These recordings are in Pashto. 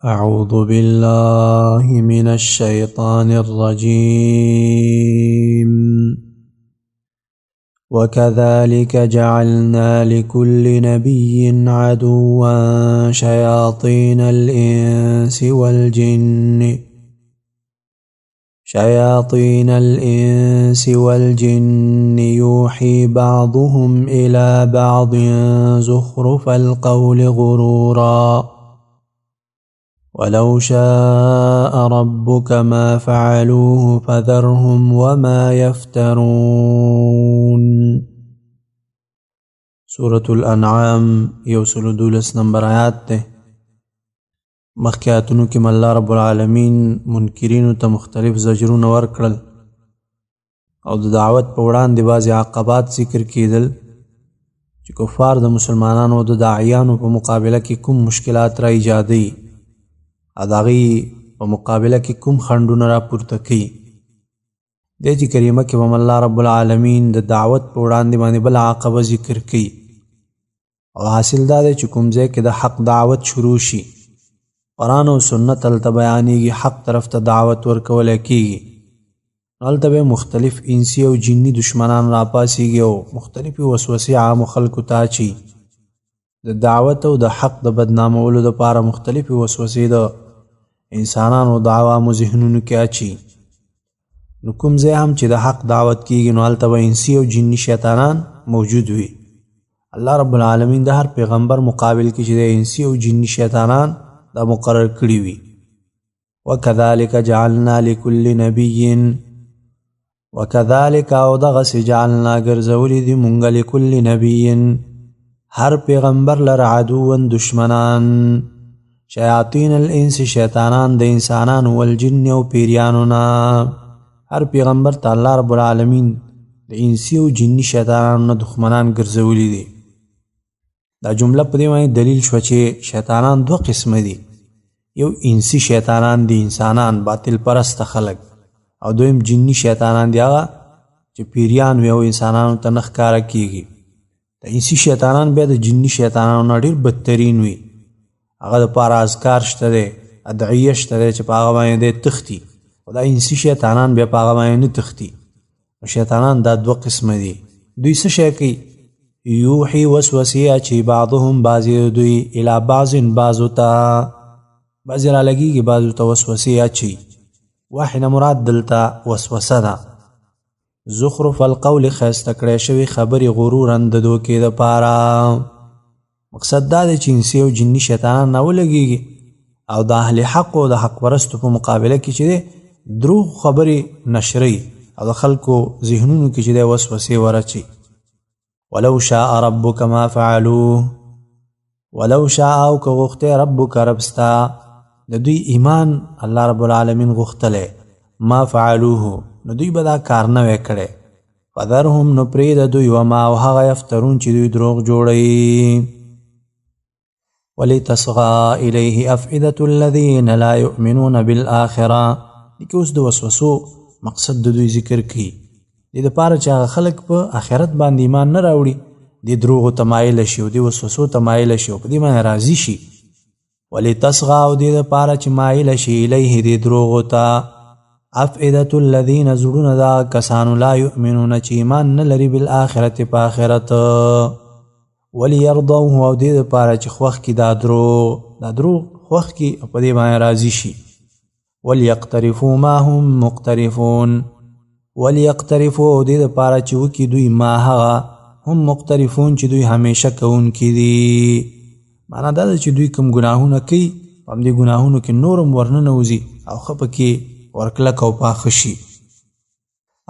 أعوذ بالله من الشيطان الرجيم وكذلك جعلنا لكل نبي عدوا شياطين الإنس والجن يوحي بعضهم إلى بعض زخرف القول غرورا ولو شاء ربك ما فعلوه فذرهم وما يفترون. سورة الانعام 112 نمبر آیات ته. مخکې آیاتونو کې الله رب العالمین منکرینو ته مختلف زجرونه ورکړل او د دعوت په وړاندې بعضې عقبات ذکر کېدل چې کفار د مسلمانانو د داعیانو په مقابله کې کوم مشکلات را ایجادوي او د هغې په مقابله کې کوم خنډونه را پورته کوي. دې چې کریمه کې هم الله رب العالمین د دعوت په وړاندې باندې بله عقبه ذکر کوي او حاصل دا دی چې کوم ځای کې د حق دعوت شروع شي، قرآن او سنت هلته بیانېږي، حق طرف ته دعوت ورکولی کېږي، هلته به مختلف انسي او جني دشمنان راپاسېږي او مختلفې وسوسې عامو خلکو ته اچي. د دعوت او د حق د بدنامولو دپاره مختلفې وسوسې د انسانانو د عوامو ذهنونو کې اچي. نو کوم ځای هم چې د حق دعوت کېږي نو هلته به انسي او جني شیطانان موجود وي. الله رب العالمین د هر پیغمبر مقابل کې چې د انسي او جني شیطانان دا مقرر کړي وي. وکذلک جعلنا لکل نبی وکذلک او دغسې جعلنا ګرځولي دي مونږ لکل نبی هر پیغمبر لر عدوا دشمنان شیاطین الانس شیطانان د انسانان والجن او پیریانو نه. هر پیغمبر ته الله رب العالمین د انسی او جنی شیطانانو نه دښمنان ګرځولي دي. دا جمله په دې باندې دلیل شوه چې شیطانان دوه قسمه دي، یو انسی شیطانان دي انسانان باطل پرست خلک، او دویم جنی شیطانان دي هغه چې پیریان وي او انسانانو ته نه ښکاره کېږي. د انسی شیطانان بیا د جنی شیطانانو نه ډېر بدترین وي، هغه دپاره اذکار شته دی، ادعیه شته دی چې په هغه باندې دی تښتي، او دا انسی شیطانان بیا په هغه باندې نه تښتي. شیطانان دا دوه قسمه دي. دوی څه شی کوي؟ یوحي وسوسې اچي بعضهم بعضې دوی الی بعض بعضو ته، بعضې رالګېږي بعضو ته وسوسې اچي. وحي نه مراد دلته وسوسه ده. زخرف القول ښایسته کړی شوي خبرې غرورا د دوکې دپاره. مقصد دا دی چې انسي او جني شیطانان نه ولګېږي او د اهل حق او د حق پرستو په مقابله کې چې دی دروغ خبرې نشري او د خلکو ذهنونو کې چې دی وسوسې ورچي. ولو شاء ربک ما فعلوه، ولو شاء او که غوښتی ربک ربستا د دوی ایمان الله رب العالمین غوښتلی ما فعلوه نو دوی به دا کار نه وی کړی. فذرهم نو پرېږده دوی وما او هغه یفترون چې دوی دروغ جوړوي. ولتصغى الیه افئدة الذین لا یؤمنون بالآخرة. دې کې اوس د وسوسو مقصد د دوی ذکر کړي، دې دپاره چې هغه خلک په آخرت باندې ایمان نه راوړي، دې دروغو ته مایله شي او دې وسوسو ته مایله شي او په دې باندې راضي شي. ولتصغى او دې دپاره چې مایله شي الیه دې دروغو ته افئدة الذین زړونه دا کسانو لا یؤمنون چې ایمان نه لري بالآخرت په آخرت. ولیرضوه او دې دپاره چې خوښ کي دا دروغ خوښ کي او په دې باندې راضي شي. ولیقترفوا ما هم مقترفون، ولیقترفوا او دې دپاره چې وکي دوی ما هغه هم مقترفون چې دوی همیشه کوونکي دي. معنا دا ده چې دوی کوم ګناهونه کوي په همدې ګناهونو کې نورم ورننوځي او ښه پکې ورکلک او پاخه شي.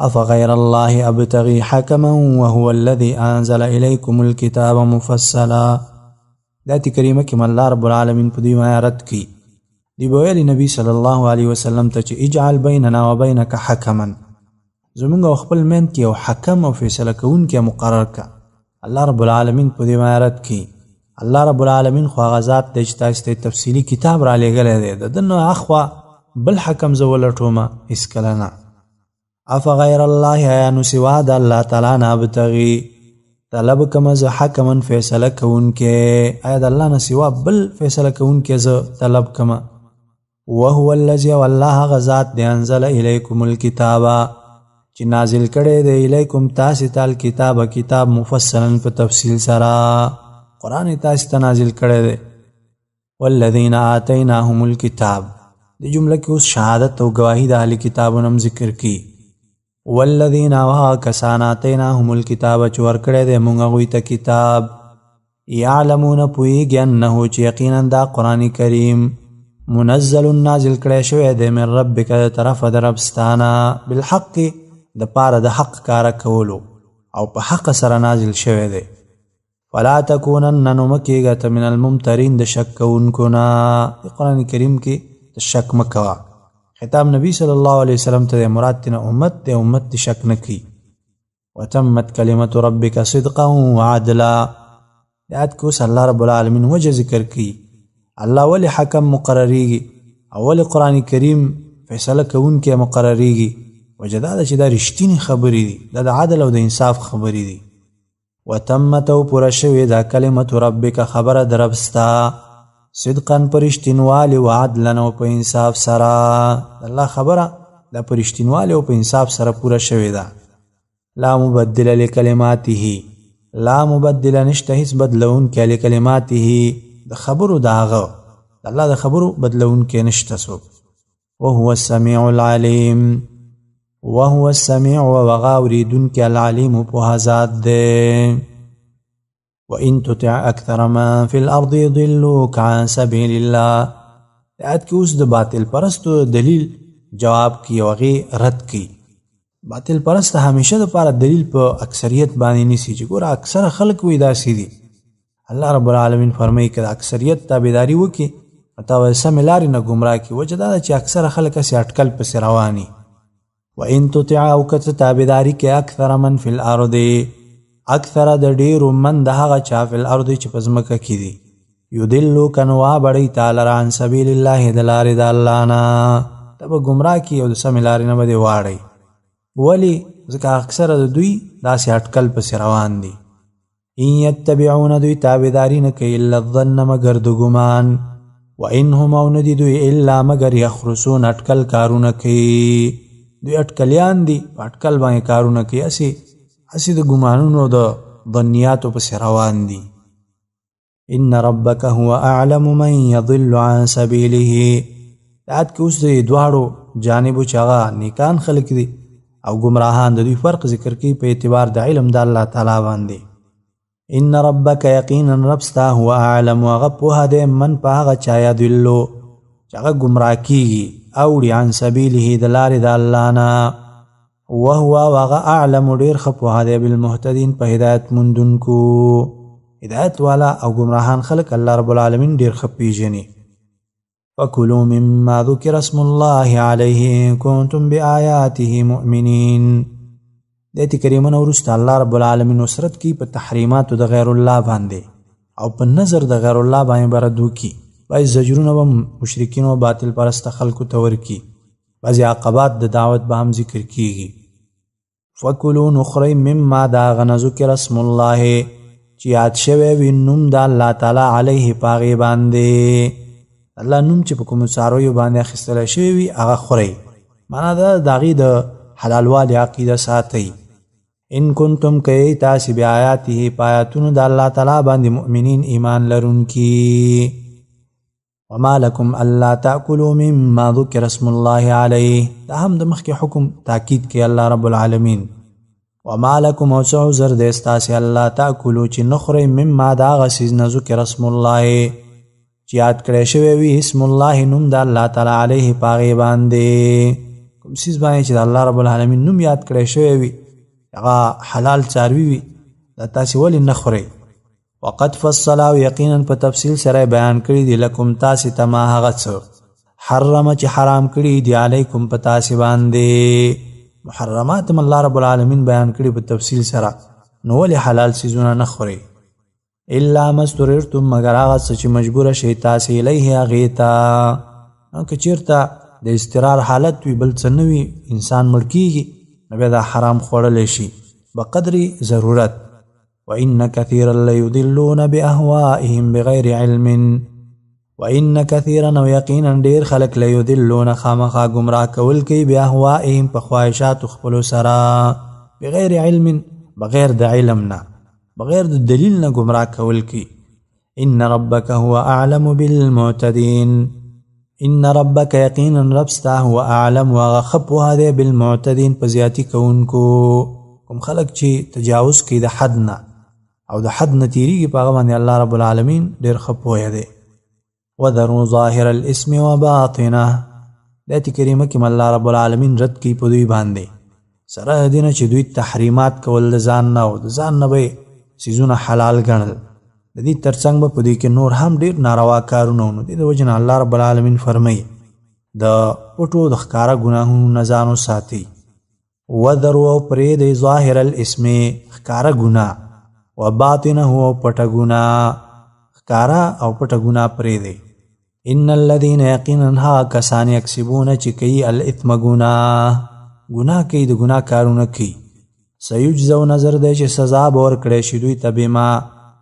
افغیر الله ابتغي حکما وهو الذي انزل الیکم الکتاب مفصلا. دا آیت کریمه کې الله رب العالمین په دې باندې رد کوي. دی به ویلي نبی صلی الله علیه وسلم ته چې اجعل بیننا وبینک حکما، زمونږ او خپل منځ کې یو حکم او فیصله کوونکی مقرر که. الله رب العالمین په دې باندې رد کوي. الله رب العالمین خو هغه ذات دی چې تاسو ته تفصیلي کتاب را لېږلی دی، د ده نه اخوا بل حکم زه ولټومه هېڅکله نه. افغیر الله آیا نو سوا د الله تعالی نه ابتغي طلب کم زه حکما فیصله کوونکی، آیا د الله نه سوا بل فیصله کوونکی زه طلب کم؟ وهو الذي والله غزات دی انزل الیکم الكتاب چې نازل کړي دی الیکم تاسو ته الکتاب کتاب مفصلا په تفصیل سره قرآن تاسو ته نازل کړي دی والذین آتیناهم الکتاب دی جمله کې اوس شهادت او گواهی د اهل کتابونو ذکر کی والذین کسان آتیناهم الکتاب چې ورکړي دی موږ هغوی ته کتاب یعلمون پوهیږي انه چې یقینا دا قرآن کریم منزل نازل کړی شوی دی من ربک د طرفه د ربستانه بالحق د پاره د حق کار کولو او په حق سره نازل شوی دی فلا تکونن نو مکیږه ته من الممترین د شک کوونکو نه قرآن کریم کې د شک مکوه خطاب نبی صلی الله علیه وسلم ته مراد تینا امت د امت د شک نکی وتمت کلمت ربک صدقا وعدلا یاد کوس الله رب العالمین وجه ذکر کی الله ولی حکم مقرریږي او ولی قرآن کریم فیصله کوونکی مقرریږي وجه دا چې دا رښتینې خبرې دي دا د عدل او د انصاف خبرې دي وتمت او پوره شوې دا کلمت ربک خبره د رب ستا صدقا په رښتینوالي و عدلا او په انصاف سره الله خبره دا په رښتینوالي او په انصاف سره پوره شوې ده لا مبدل لکلماته لا مبدل نشته هیڅ بدلونکی لکلماته د خبرو داغه د الله د خبرو بدلونکی نشته څوک وهو السمیع العلیم وهو السمیع وغا اوریدونکی العلیم په ذات دی وان تطع اکثر من فی الارض یضلوک عن سبیل الله آیت کې اوس د باطل پرستو دلیل جواب کی او هغې رد کی باطل پرست همیشه دپاره دلیل په اکثریت باندې نیسي چې ګوره اکثره خلک وایي داسې دي الله رب العالمین فرمایي که د اکثریت تابعداري وکړي تا به سمې لارې نه ګمراه کړي وجه دا ده چې اکثره خلک هسې اټکل پسې رواني وان تطع او که ته تابعداري کې اکثر من فی الارض اکثره د ډېرو من د هغه چا فی الارض چې په ځمکه کې دي یضلوک نو وابړئ تا لره عن سبیل الله د لارې د الله نه ته به ګمراه کړي او د سمې لارې نه به دې واړئ ولی ځکه اکثره د دوی داسې اټکل پسې روان دي ان یتبعون دوی تابعداري نه کوي الا الظن مگر د ګمان و ان هم او نه دي دوی الا مگر یخرسون اټکل کارونه کوي دوی اټکلیان دي په اټکل باندې کارونه کوي هسې د ګمانونو د ظنیاتو پسې روان دي ان ربک هو اعلم من یضل عن سبیله یاد کې اوس د دواړو جانبو چې هغه نیکان خلک دي او گمراهان د دوی فرق ذکر کوي په اعتبار د علم د الله تعالی باندې ان ربک یقینا رب ستا هو اعلم هغه پوهه دی من په هغه چا یضلو چې هغه ګمراه کیږي اوړي عن سبیله د لارې د الله نه وهو هغه اعلم ډېر ښه پوهه دی بالمهتدین په هدایت موندونکو هدایت والا او گمراهان خلک الله رب العالمین ډېر ښه پیژني فکلوا مما ذکر اسم الله علیه کنتم بآیاته مؤمنین دیتی کریمه وروسته الله رب العالمین نصرت کی په تحریماتو د غیر الله باندې او په نظر د غیر الله باندې بردو کی بعضې زجرونه به مشرکین او باطل پرسته خلکو ته ورکي بعضې عقبات د دعوت به هم ذکر کیږي فکلوا نخورئ مما د هغه نه ذکر اسم الله چې یاد شوی وي نوم د الله تعالی علیه په هغې باندې الله نوم چې په کومو څارویو باندې اخیستلی شوی وي هغه خورئ معنا ده د هغې د حلالوالي عقیده ساتئ ان کنتم که تاسې بآیاته په آیاتونو د الله تعالی باندې مؤمنین ایمان لرونکي وما لکم الا تأکلوا مما ذکر اسم الله علیه دا هم د مخکې حکم تاکید کوي الله رب العالمین وما لکم او څه عذر دی ستاسې الله تأکلوا چې نه خورئ مما د هغه څیز نه ذکر اسم الله چې یاد کړی شوی وي اسم الله نوم د الله تعالی علیه په هغې باندې کوم څیز باندې چې د الله رب العالمین نوم یاد کړی شوی وي هغه حلال څاروي وي دا تاسې ولې نه خورئ وقد فصل او یقینا په تفصیل سره بیان کړي دي لکم تاسې ته ما هغه څه حرمه چې حرام کړي دي علیکم په تاسې باندې محرمات هم الله رب العالمین بیان کړي په تفصیل سره نو ولې حلال څیزونه نه خورئ الا ما اضطررتم مگر هغه څه چې مجبوره شئ تاسې الیه هغې ته که چېرته د اضطرار حالت وي بل څه نه وي انسان مړ کېږي نو بیا دا حرام خوړلی شي بقدر ضرورت وان کثیرا لیضلون باهوائهم بغیر علم وان کثیرا او یقینا ډیر خلق لیضلون خامخا گمراه کول کوي باهوائهم په خواهشات خپل سره بغیر علم بغیر د علمنا بغیر د دلیل نه گمراه کول کوي ان ربک هو اعلم بالمعتدین ان ربک یقینا ربستا هو اعلم وغخب هذا بالمعتدین په زیاتی کوونکو کوم خلق چې تجاوز کوي د حد نه او د حد نه تیریږي په هغه باندې الله رب العالمین ډیر خپوی دی وذروا ظاهر الاسم وباطنه دایته کریمه کې الله رب العالمین رد کوي په دوی باندې سره دینه چې دوی تحریمات کول د ځان نه او د ځان نه به سيزونه حلال ګڼل د دې ترڅنګ به په دې کې نور هم ډیر ناروا کارونه ونه دي د وجنه الله رب العالمین فرمایي د پټو د ښکارا ګناهونو نه ځانو ساتي وذروا پرې د ظاهر الاسم ښکارا ګناه وباطنه پټ ګناه ښکارا او پټ ګناه پرې دی ان الذين يقينا ها کسان یکسبون چې کوي الاثم ګناه کوي د ګناه کارونه کوي سيجزو نظر دی چې سزا به ورکړي شي دوی ته بما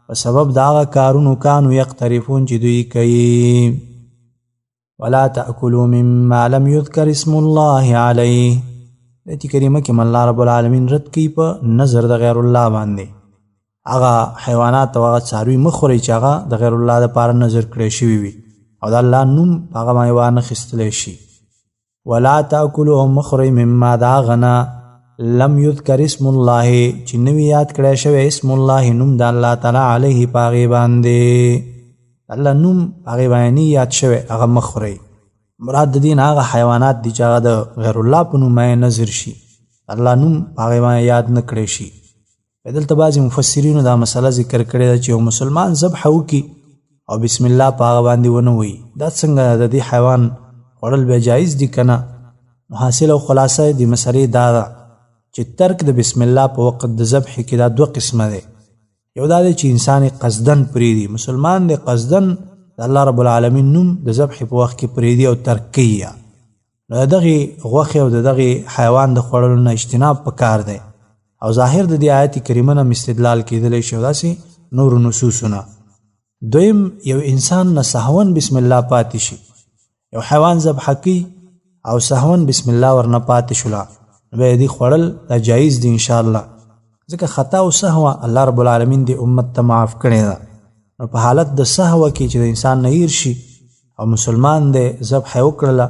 په سبب دا کارونو کانو یقترفون چې دوی کوي ولا تاكلوا مما لم يذكر اسم الله عليه دې کریمه کې الله رب العالمین رد کوي په نظر د غیر الله باندې هغه حیوانات او هغه څاروي مخوري چې هغه د غیر الله لپاره نظر کړی شوی وي او د الله نوم هغه باندې وانه خستلی شي ولا تاكلوا مخوري مما دا غنا لم يذكر اسم الله چې نوی یاد کړی شوی اسم الله نوم د الله تعالی علیه پاغي باندې الله نوم هغه باندې یاد شوی هغه مخوري مراد د دین هغه حیوانات دي چې هغه د غیر الله په نوم نظر شي الله نوم هغه باندې یاد نه کړی شي بدلته بعضی مفسرینو دا مسله ذکر کړی ده چې یو مسلمان ذبح وکي او بسم الله په هغه باندې ونه وي دا څنګه د دې حیوان خوړل به جایز دي کنه حاصل او خلاصه دي مسلې دا ده چې ترک د بسم الله په وخت د ذبح کې دا دوه قسمه دي یو دا چې انسان قصدن پریدي مسلمان دی قصدن د الله رب العالمین نوم د ذبح په وخت کې پریدي او ترک کوي نو دغه غوښه او دغه حیوان د خوړلو نه اجتناب پکار دی او ظاهر د دې آیت کریمه نه استدلال کېدلی شي داسې نور نصوصونه دویم یو انسان نه سهون بسم الله پاتې شي یو حیوان ذبح کوي او سهون بسم الله ورنه پاتې شولا به دې خوړل دا جایز دي ان شاء الله ځکه خطا او سهو الله رب العالمین دې امت ته معاف کړي دا نو په حالت د سهو کې چې د انسان نه هیر شي او مسلمان دې ذبح وکړل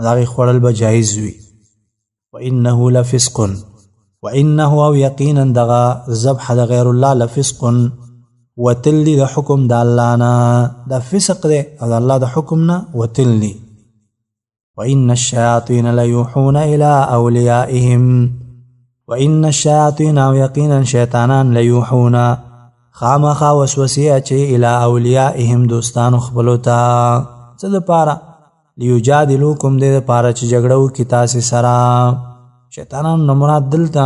دا غي خوړل به جایز وي وانه لفسق وانه او یقینا دغه ذبح د غیر الله لفسق وتل د حکم د الله نه د فسق دی او د الله د حکم نه وتل دی وان الشیاطین لیوحون الی اولیائهم وان الشیاطین او یقینا شیطانان لیوحون خامخا وسوسه چي الی اولیائهم دوستانو خپلو ته څه لپاره لیجادلوکم دې لپاره چې جګړه وکړي تاسو سره شیطانان نو مراد دلته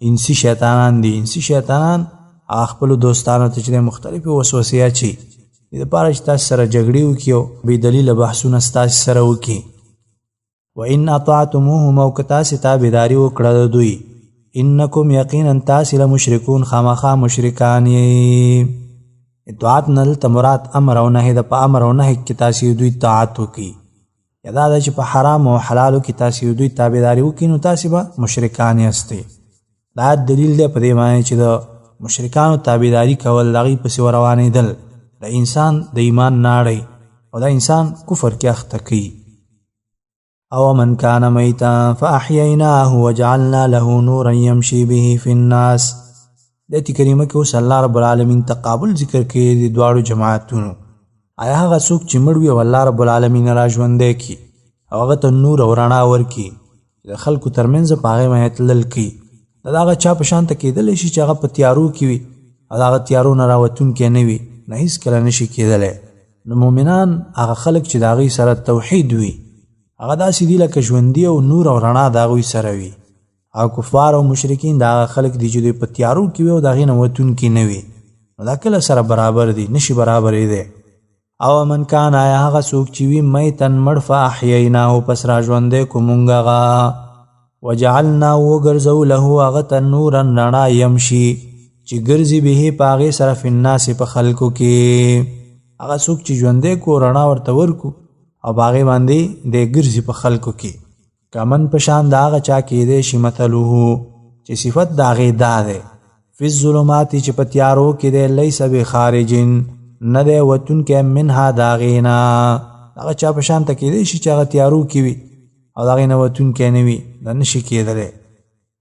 انسی شیطانان دي انسی شیطانان خپل دوستانو ته چې مختلفه وسوسې چي د لپاره چې تاسو سره جګړې وکړي او به دلیل بحثونه تاسو سره وکړي وان اطعتموهم او کتاس تابعداري وکړه دوی انکم یقینا تاسو لمشرکون خامخا مشرکان اطاعت نل تمرات امر او نهي د په امر او نهي کې تاسو دوی طاعت وکړي یدا د چې په حرام او حلال کې تاسو دوی تابعداري وکړي نو تاسو به مشرکان یاستئ دا دلیل دی په دې معنی چې د مشرکانو تابعداري کول دغه پس روانې دل د انسان د ایمان ناړي او د انسان کفر کې اخته کوي او من كان ميتا فاحييناه وجعلنا له نورا يمشي به في الناس دې کریمه کې اوس الله رب العالمین تقابل ذکر کوي د دواړو جماعتونو آیا هغه څوک چې مړ وي الله رب العالمین را ژوندې کی او هغه ته نور او رڼا ورکي د خلکو ترمنځ په هغه باندې تلل کی دا هغه چا په شان ته کېدل شي چې هغه په تیارو کې وي هغه تیارو نه راوتون کې نه وي نه هیڅ کله نشي کېدلی نو مؤمنان هغه خلک چې د هغوی سره توحید وي هغه داسې دي لکه ژوندي او نور او رڼا د هغوی سره وي او کفار او مشرکین د هغه خلک دي چې دوی په تیارو کې وي او د هغې نه وتونکي نه وي نو دا کله سره برابر دي نشي برابرېدی او من کان آیا هغه څوک چې وي میتن مړ فاحییناه پس را ژوندی کو مونږ هغه وجعلنا وګرځو له هغه ته نورا رڼا یمشي چې ګرځي به په هغې سره فی الناس په خلکو کې هغه څوک چې ژوندی کو رڼا ورته ورکو او باغې باندې د ګرځي په خلکو کې کمن په شان د هغه چا کېدی شي مثلوه چې صفت د هغې دا دی فی الظلمات چې په تیارو کې دی لیس بخارجن نه دی وتونکی منها د هغې نه هغه چا په شان ته کېدی شي چې هغه تیارو کې وي او د هغې نه وتونکی نه وي دا نشي کېدلی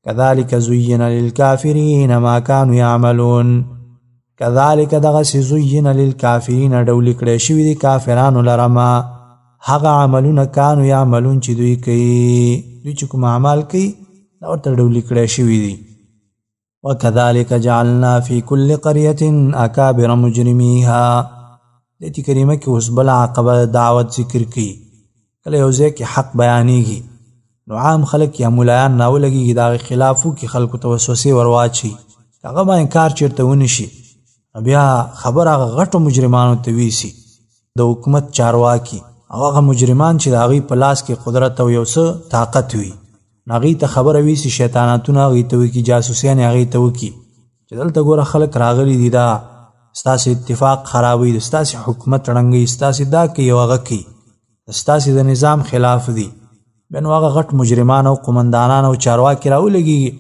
کذلک زین للکافرین ما کانوا یعملون کذلک دغسې زین للکافرین ډولې کړی شوي دي کافرانو لره ما هغه عملونه کانو یعملون چې دوی کوي دوی چې کوم اعمال کوي دا ورته ډولې کړی شوي دي وکذلک جعلنا فی کل قریة اکابر مجرمیها دې کریمه کې اوس بله عقبه دعوت ذکر کوي کله یو ځای کې حق بیانېږي نو عام خلک یا ملایان راولګېږي د هغې خلاف وکړي خلکو ته وسوسې ور واچي هغه باندې کار چېرته ونشي بیا خبر هغه غټو مجرمانو ته ویسي د حکومت چارواکي او هغه مجرمان چې د هغوی په لاس کې قدرت او یو څه طاقت وي نو هغوی ته خبره ویسي شیطاناتونه هغوی ته وکړي جاسوسیانې هغوی ته وکړي چې دلته ګوره خلک راغلي دي دا ستاسې اتفاق خرابوي د ستاسې حکومت ړنګوي ستاسې دا کوي او هغه کوي ستاسې د نظام خلاف دي بیا نو هغه غټ مجرمان او قمندانان او چارواکي راولګېږي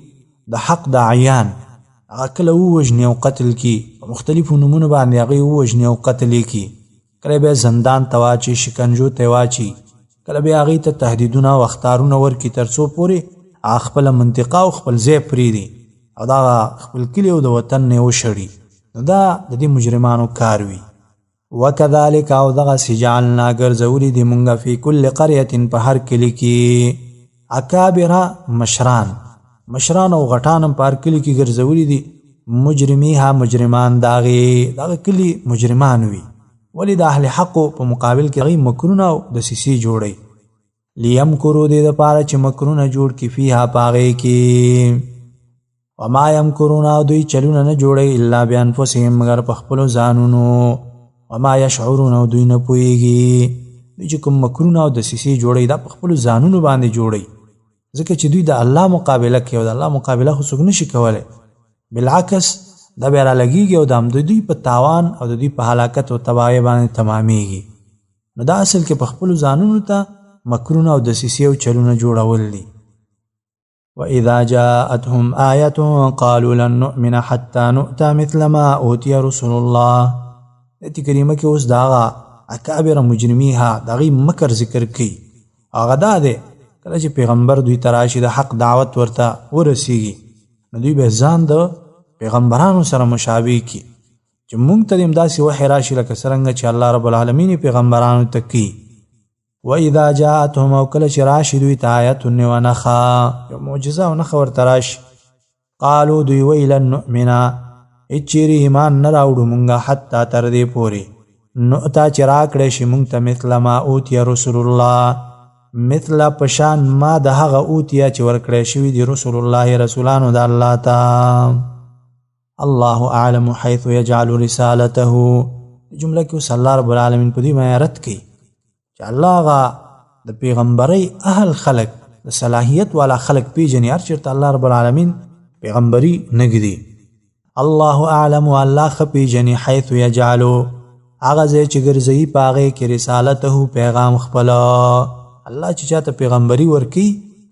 د حق د عیان هغه کله ووژني او قتل کي په مختلفو نومونو باندې هغوی ووژني او قتل یې کي کله بیا زندان ته واچي شکنجو ته واچي کله بیا هغوی ته تهدیدونه او اخطارونه ورکړي تر څو پورې هغه خپله منطقه او خپل ځای پرېږدي او دا خپل کلي او د وطن نه یې وشړي نو دا د دې مجرمانو کار وي وکذلک او دغسې جعلنا ګرځولي دي مونږ فی کل قریة په هر کلي کې اکابره مشران او غټان هم په هر کلي کې ګرځولي دي مجرمیها مجرمان د هغې کلي مجرمان وي ولې د اهل حقو په مقابل کې هغوی مکرونه او دسیسې جوړوي لیمکرو دې دپاره چې مکرونه جوړ کړي فیها په هغې کې وما یمکرون او دوی چلونه نه جوړوي الا بانفسهم مګر په خپلو ځانونو وما یشعرون او دوی نه پوهېږي دوی چې کوم مکرونه او دسیسې جوړوي دا په خپلو ځانونو باندې جوړوي ځکه چې دوی د الله مقابله کوي او د الله مقابله خو څوک نشي کولی بالعکس دا بیا رالګېږي او د دوی په تاوان او د دوی په هلاکت او تباهۍ باندې تمامېږي نو دا اصل کې په خپلو ځانونو ته مکرونه او دسیسې او چلونه جوړول دي وَإِذَا جَاءَتْهُمْ آيَةٌ قَالُوا لَن نُؤْمِنَ حَتَّى نُؤْتَى مِثْلَ مَا أُوتِيَ رُسُلُ اللَّهِ دې کریمه کې اوس د هغه اکابر مجرمیها د هغوی مکر ذکر کوي هغه دا دی کله چې پیغمبر دوی ته راشي د حق دعوت ورته ورسیږي نو دوی به ځان د پیغمبرانو سره مشابه کړي چې موږ ته هم داسې وحی راشي لکه څرنګه چې الله رب العالمین پیغمبرانو ته کوي وَإِذَا جَاءَتْهُمْ او کله چې راشي دوی ته آیت و نښه یو معجزه او نښه ورته راشي قالو دوی وی لن نؤمن هېڅ چیرې ایمان نه راوړو مونږه حتی تر دې پورې نؤتا چې راکړی شي مونږ ته مثل ما اوتیه رسول الله مثل پشان ما د هغه اوتیه چې ورکړی شوي دي رسول الله رسولانو د الله ته الله اعلم حيث يجعل رسالته جمله کې اوس الله رب العالمین په دې باندې رد کوي چې الله هغه د پیغمبرۍ اهل خلق د صلاحیت والا خلق پیژني هر چېرته الله رب العالمین پیغمبري نه ږدي الله اعلم والله ښه پیژني حيث یجعلو هغه ځای چې ګرځوي په هغې کې رسالته پیغام خپله الله چې چاته پیغمبري ورکوي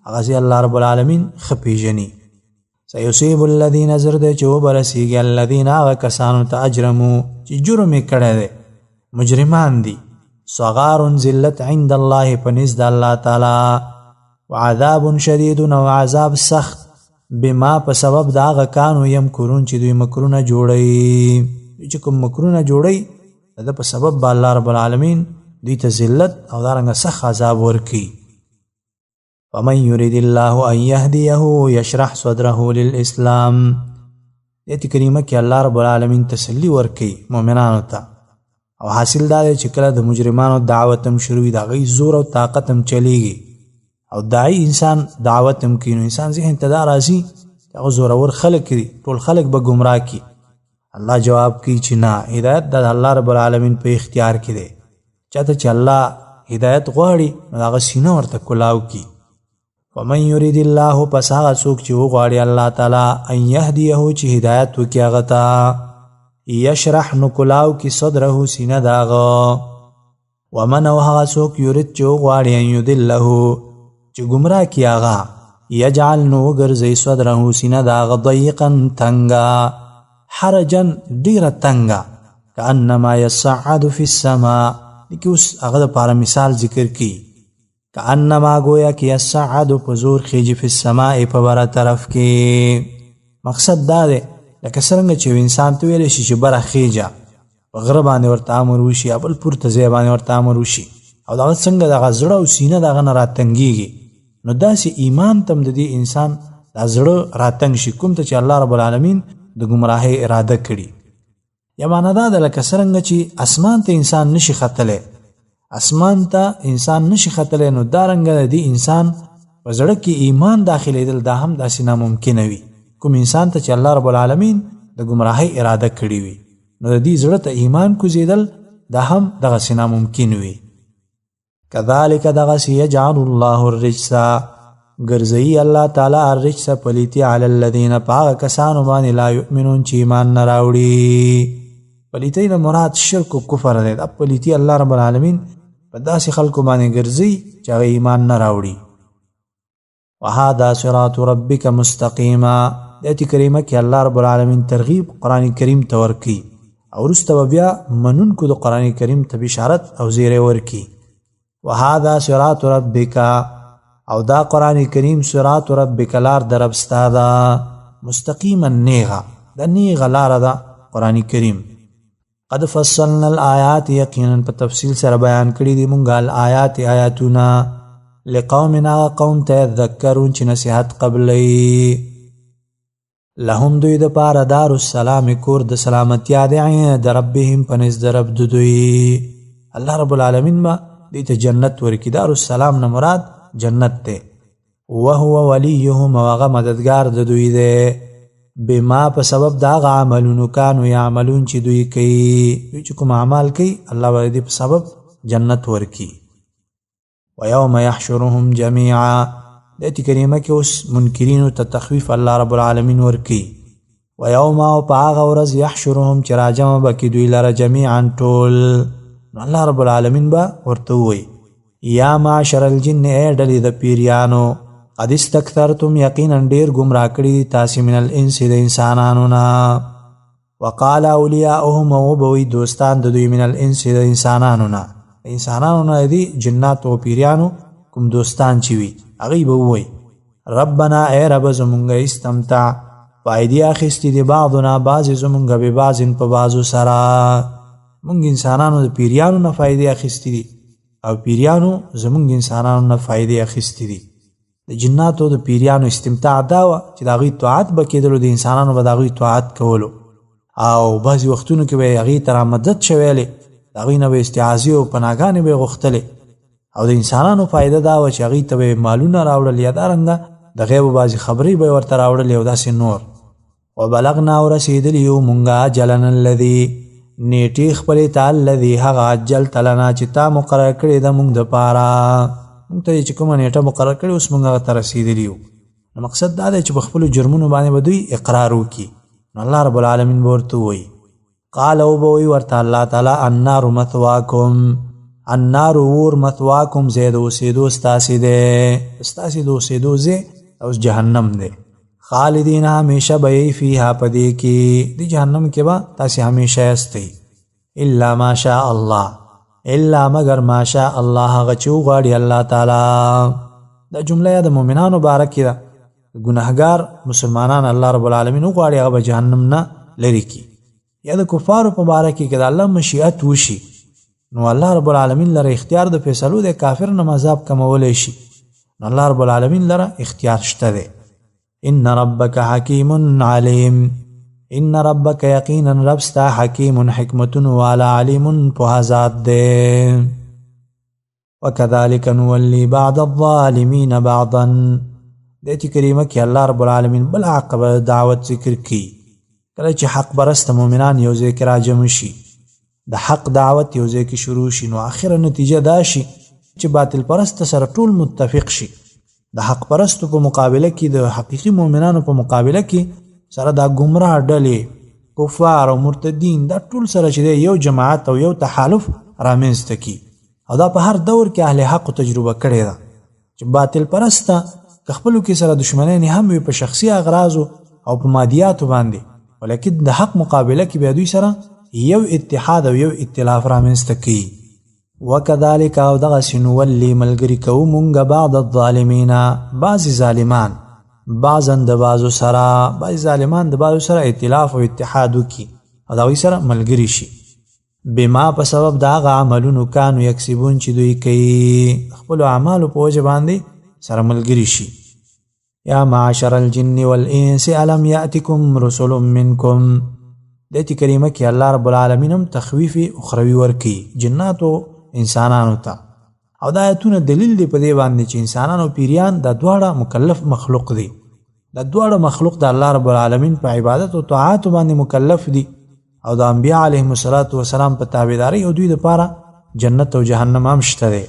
هغه ځای الله رب العالمین ښه پیژني سیصیب الذین زر دی چې وبرسیږي الذین هغه کسانو ته اجرمو چې جرم یې کړی دی مجرمان دي صغار ذلت عند الله په نزد د الله تعالی وعذاب شدید او عذاب سخت بما په سبب د هغه کانو یمکرون چې دوی مکرونه جوړوي چې کوم مکرونه جوړوي د په سبب به الله رب العالمین دوی ته ذلت او دارنګه سخت عذاب ورکوي ومن يريد الله ان يهديه يشرح صدره للاسلام دې کریمه کې الله رب العالمین تسلی ورکوي مؤمنانو ته او حاصل دا دی چې کله د مجرمانو دعوت هم شروع وي د هغوی زور او طاقت هم چلیږي او داعی انسان دعوت هم کوي نو انسان ذهن ته دا راځي چې هغه زورور خلک دي ټول خلک به ګمراه کړي الله جواب کوي چې نه هدایت د الله رب العالمین په اختیار کې دی چاته چې الله هدایت غواړي نو هغه سینه ورته کلاو کړي ومن یرید الله پس هغه څوک چې وغواړي الله تعالی ان یهدیه چې هدایت وکړي هغه ته یشرح نکلاو کی صدره سینه داغا ومن او هغه څوک یرید چې وغواړي ان یضله چې ګمراه کي هغه یجعل نو ګرځي صدره سینه داغه ضيقا تنگا حرجا ډیره تنگا کانما یصعد فی السماء دغه اوس هغه لپاره مثال ذکر کی کانما گویا کی یصعد پزور خیج فی السماء په بره طرف کې مقصد دا دی لکه څنګه چې انسان ته ویل شي چې بره خیجه په غره باندې ورته امر وشي بل پورته ځای باندې ورته امر وشي او دا څنګه دغه زړه او سینه دغه نه راتنګېږي نو داسې ایمان تم د دې انسان دا زړه راتنګ شي کوم ته چې الله رب العالمین د ګمراهۍ اراده کړي یا معنا دا ده لکه څرنګه چې اسمان ته انسان نشي ختلی اسمان ته انسان نشي ختلی نو دارنګه د دې انسان په زړه کې ایمان داخلېدل دا هم داسې ناممکنه وي کوم انسان ته چې الله رب العالمین د ګمراهۍ اراده کړې وي نو د دې زړه ته ایمان کوزیدل دا هم دغسې ناممکن وي کذالک دغسې یجعل الله الرجس ګرځوي الله تعالی الرجس پلیتي علی الذین په هغه کسانو باندې لا یؤمنون چې ایمان نه راوړي پلیتۍ نه مراد شرک و کفر دی دا پلیتي الله رب العالمین په داسې خلکو باندې ګرځوي چې هغه ایمان نه راوړي وهذا صراط ربک مستقیما د آیت کریمه کې الله رب العالمین ترغیب قرآن کریم ته ورکوي او وروسته بیا منونکو د قرآن کریم ته بشارت او زیری ورکوي وهذا صراط ربک او دا قرآن کریم صراط ربک لار د رب ستا ده مستقیما نیغه د نیغه لاره ده قرآن کریم قد فصلنا الآیات یقینا په تفصیل سره بیان کړي دي مونږ الآیات آیاتونه لقومنا قوم ته یذکرون چې نصیحت قبلوي لهم دوی د پاره دار السلام کور د سلامتیا دی د ربهم پنځ د رب دوی الله رب العالمین ما دې ته جنت ورکی دار السلام نه مراد جنت ته وهو ولیهم وغه مددگار د دوی دی بما په سبب دا عملونو کانو یعملون چې دوی کوي چې کوم اعمال کوي الله ولې دې په سبب جنت ورکی ويوم يحشرهم جميعا د آیت کریمه کې اوس منکرینو ته تخویف الله رب العالمین ورکی ويوم او په هغه ورځ يحشرهم چې راجمع به کړي دوی لره جمیعا ټول نو الله رب العالمین به ورته ووایي یا معشر الجن ای ډلې د پیریانو قد استکثرتم یقینا ډېر ګمراه کړي تاسې من الانس د انسانانو نه وقال اولیاؤهم وبوي دوستان د دوی من الانس د انسانانو نه انسانانو نه دي جنات او پیریانو کوم دوستان چې وي هغوی به ووایي ربنا ای رب زمونږ استمتع فایدې اخیستې دي بعضنا بعضې زمونږ به بعضې په بعضو سره مونږ انسانانو د پیریانو نه فایدې اخیستې دي او پیریانو زمونږ انسانانو نه فایدې اخیستې دي د جناتو د پیریانو استمتاع دا وه چې د هغوی طاعت به کېدلو د انسانانو به د هغوی طاعت کولو او بعضې وختونو کې به یې هغوی ته رامدد شویلې د هغوی نه به استعاذې او پناهګانې به یې غوښتلې او د انسانانو فایده دا وه چې هغوی ته به مالونه راوړل یا دارنګه د غیبو بعضې خبرې به یې ورته راوړلې او داسې نور وبلغنا ورسېدلي یو مونږه اجلنا الذي نیټې خپلې ته الذي هغه اجلت لنا چې تا مقرر کړې ده مونږ دپاره مونږ ته چې کومه نیټه مقرر کړې اوس مونږ هغه ته رسېدلي یو نو مقصد دا دی چې په خپلو جرمونو باندې به دوی اقرار وکړي نو الله رب العالمین به ورته ووایي قال او به وایي ورته الله تعالی النار مثواکم النار اور مثواکم ځای د اوسېدو ستاسې دی ستاسې د اوسېدو ځای اوس جهنم دی خالدین همیشه به یې فیها په دې کې د جهنم کې به تاسې همیشه یاستئ الا ما شاء الله الا مگر ما شاء الله هغه چې وغواړي الله تعالی دا جمله یا د مؤمنانو باره کې ده ګناهګار مسلمانان الله رب العالمین وغواړي هغه به جهنم نه لرې کړي یا د کفارو په باره کې که د الله مشیت وشي نو الله رب العالمین لره اختیار د فیصلو د کافر نه عذاب کمولی شي نو الله رب العالمین لره اختیار شته دی ان ربک حکیم علیم ان ربک یقینا رب ستا حکیم حکمت والا علیم پوهه ذات دی وکذلک نولی بعض الظالمین بعضا د آیت کریمه کې الله رب العالمین بل عقبه دعوت ذکر کی کله چې حق پرست مؤمنان یو ځای کې راجمع شي د حق دعوت یو ځای کې شروع شي نو آخره نتیجه دا شي چې باطل پرست سره ټول متفق شي د حق پرستو په مقابله کې د حقیقي مؤمنانو په مقابله کې سره دا ګمراه ډلې کفار او مرتدین دا ټول سره چې یو جماعت او یو تحالف رامنځته کی او دا په هر دور کې اهل حق تجربه کړې ده چې باطل پرسته خپلو کې سره دشمنان هم وي په شخصي اغراض او په مادیاتو باندې ولیکن د حق مقابله کې بیا دوی سره یو اتحاد او یو ائتلاف رامنځته کی وکذالک او دغه سنولی ملګری کوو مونږ بعض الظالمین بعض ظالمان بعضن د بعضو سره بعض ظالمان د بعضو سره ائتلاف او اتحاد وکي او دوی سره ملګری شي بما په سبب دا غ عملونو کانو یکسبون چې دوی کوي خپل اعمالو په وجه باندې سره ملګری شي یا معاشر الجن والانس الم یاتکم رسل منکم دایته کریمه کې الله رب العالمین هم تخویف اخروی ورکی جناتو انسانانو ته او دا آیتونه دلیل دی په دې باندې چې انسانانو پیریان د دواړه مکلف مخلوق دي د دواړه مخلوق د الله رب العالمین په عبادت او طاعت باندې مکلف دي او د انبیاء علیهم السلام په تابعداري او دوی لپاره جنت او جهنم هم شته دي